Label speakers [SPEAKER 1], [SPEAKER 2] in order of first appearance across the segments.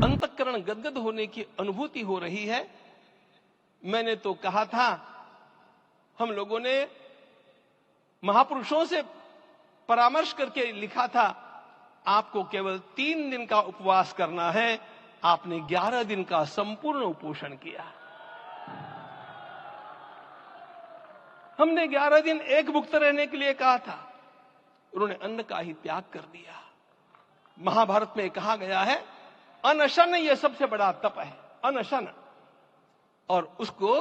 [SPEAKER 1] अंतःकरण गदगद होने की अनुभूति हो रही है। मैंने तो कहा था, हम लोगों ने महापुरुषों से परामर्श करके लिखा था, आपको केवल 3 दिन का उपवास करना है। आपने 11 दिन का संपूर्ण उपोषण किया। हमने 11 दिन एक भुक्त रहने के लिए कहा था, उन्होंने अन्न का ही त्याग कर दिया। महाभारत में कहा गया है, अनशन यह सबसे बड़ा तप है, अनशन। और उसको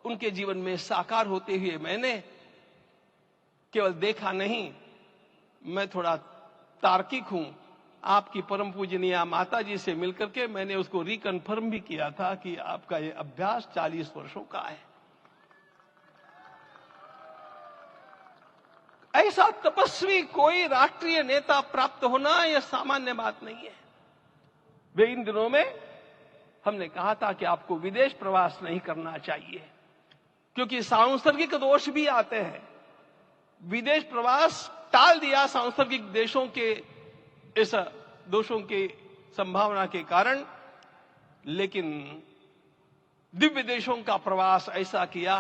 [SPEAKER 1] उनके जीवन में साकार होते हुए मैंने केवल देखा नहीं, मैं थोड़ा तार्किक हूं। आपकी परम पूजनीय माता जी से मिलकर के मैंने उसको रिकन्फर्म भी किया था कि आपका ये अभ्यास 40 वर्षों का है। ऐसा तपस्वी कोई राष्ट्रीय नेता प्राप्त होना यह सामान्य बात नहीं है। वे इन दिनों में हमने कहा था कि आपको विदेश प्रवास नहीं करना चाहिए, क्योंकि सांसर्गिक दोष भी आते हैं। विदेश प्रवास टाल दिया सांसर्गिक देशों के इस दोषों की संभावना के कारण, लेकिन दिव्य देशों का प्रवास ऐसा किया।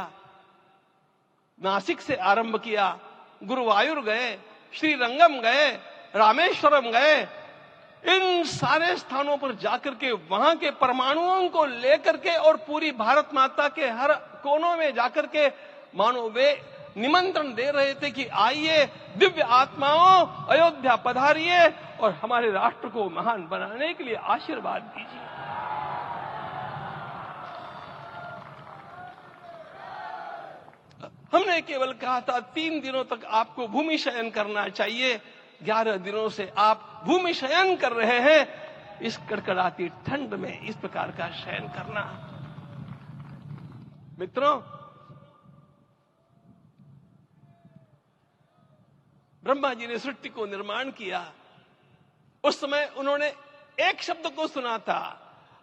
[SPEAKER 1] नासिक से आरंभ किया, गुरुवायूर गए, श्रीरंगम गए, रामेश्वरम गए। इन सारे स्थानों पर जाकर के वहां के परमाणुओं को लेकर के और पूरी भारत माता के हर कोनों में जाकर के मानो वे निमंत्रण दे रहे थे कि आइए दिव्य आत्माओं, अयोध्या पधारिए और हमारे राष्ट्र को महान बनाने के लिए आशीर्वाद दीजिए। हमने केवल कहा था 3 दिनों तक आपको भूमि शयन करना चाहिए। 11 दिनों से आप भूमि शयन कर रहे हैं। इस कड़कड़ाती ठंड में इस प्रकार का शयन करना, मित्रों, ब्रह्मा जी ने सृष्टि को निर्माण किया। उस समय उन्होंने एक शब्द को सुना था।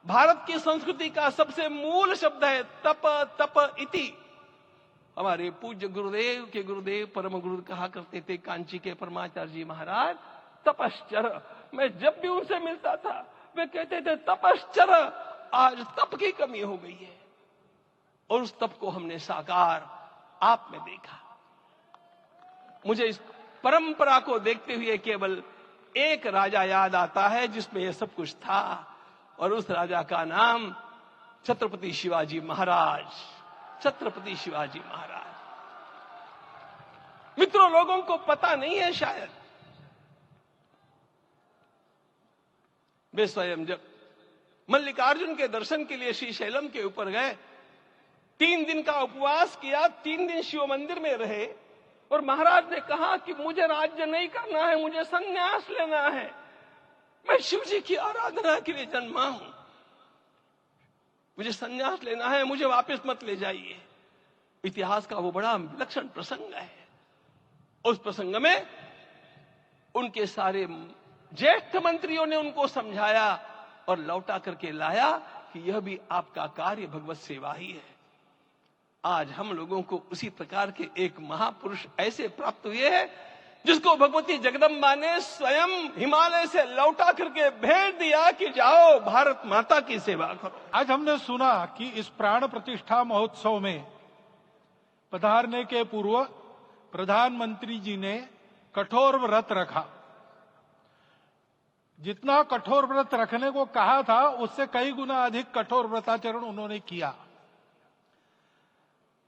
[SPEAKER 1] भारत की संस्कृति का सबसे मूल शब्द है तप, तप इति। हमारे पूज्य गुरुदेव के गुरुदेव परम गुरु कहा करते थे, कांची के परमाचार्य जी महाराज, तपश्चर। मैं जब भी उनसे मिलता था वे कहते थे तपश्चर। आज तप की कमी हो गई है और उस तप को हमने साकार आप में देखा। मुझे इस परंपरा को देखते हुए केवल एक राजा याद आता है जिसमें यह सब कुछ था, और उस राजा का नाम छत्रपति शिवाजी महाराज। छत्रपति शिवाजी महाराज। मित्रों, लोगों को पता नहीं है शायद, वे स्वयं जब मल्लिकार्जुन के दर्शन के लिए श्रीशैलम के ऊपर गए, 3 दिन का उपवास किया, 3 दिन शिव मंदिर में रहे और महाराज ने कहा कि मुझे राज्य नहीं करना है, मुझे संन्यास लेना है, मैं शिव जी की आराधना के लिए जन्मा हूं, मुझे संन्यास लेना है, मुझे वापस मत ले जाइए। इतिहास का वो बड़ा विलक्षण प्रसंग है। उस प्रसंग में उनके सारे ज्येष्ठ मंत्रियों ने उनको समझाया और लौटा करके लाया कि यह भी आपका कार्य भगवत सेवा ही है। आज हम लोगों को उसी प्रकार के एक महापुरुष ऐसे प्राप्त हुए हैं जिसको भगवती जगदम्बा ने स्वयं हिमालय से लौटा करके भेज दिया कि जाओ भारत माता की सेवा करो।
[SPEAKER 2] आज हमने सुना कि इस प्राण प्रतिष्ठा महोत्सव में पधारने के पूर्व प्रधानमंत्री जी ने कठोर व्रत रखा। जितना कठोर व्रत रखने को कहा था उससे कई गुना अधिक कठोर व्रताचरण उन्होंने किया।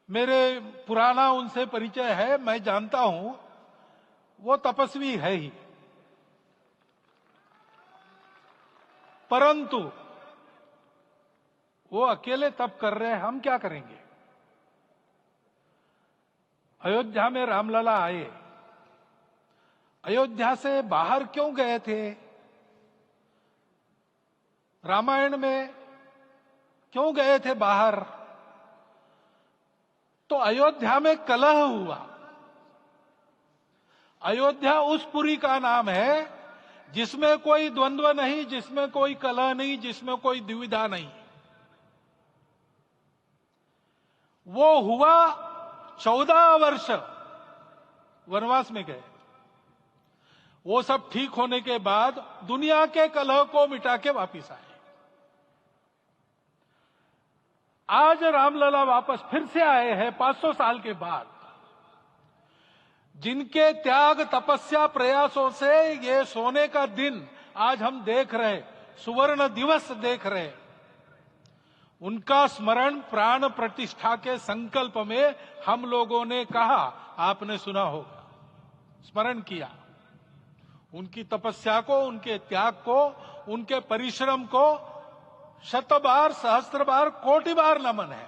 [SPEAKER 2] मेरे पुराना उनसे परिचय है, मैं जानता हूं वो तपस्वी है ही, परंतु वो अकेले तप कर रहे हैं, हम क्या करेंगे। अयोध्या में रामलला आए, अयोध्या से बाहर क्यों गए थे, रामायण में क्यों गए थे बाहर, तो अयोध्या में कलह हुआ। अयोध्या उस पुरी का नाम है जिसमें कोई द्वंद्व नहीं, जिसमें कोई कलह नहीं, जिसमें कोई दुविधा नहीं। वो हुआ 14 वर्ष वनवास में गए। वो सब ठीक होने के बाद दुनिया के कलह को मिटा के वापिस आए। आज रामलला वापस फिर से आए हैं 500 साल के बाद। जिनके त्याग तपस्या प्रयासों से ये सोने का दिन आज हम देख रहे, सुवर्ण दिवस देख रहे, उनका स्मरण प्राण प्रतिष्ठा के संकल्प में हम लोगों ने कहा, आपने सुना होगा, स्मरण किया। उनकी तपस्या को, उनके त्याग को, उनके परिश्रम को शत बार, सहस्त्र बार, कोटि बार नमन है।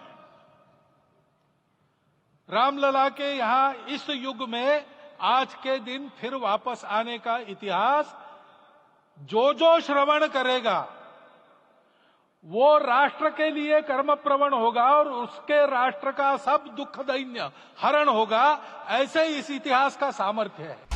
[SPEAKER 2] रामलला के यहां इस युग में आज के दिन फिर वापस आने का इतिहास जो श्रवण करेगा वो राष्ट्र के लिए कर्म प्रवण होगा और उसके राष्ट्र का सब दुख दैन्य हरण होगा। ऐसे इस इतिहास का सामर्थ्य है।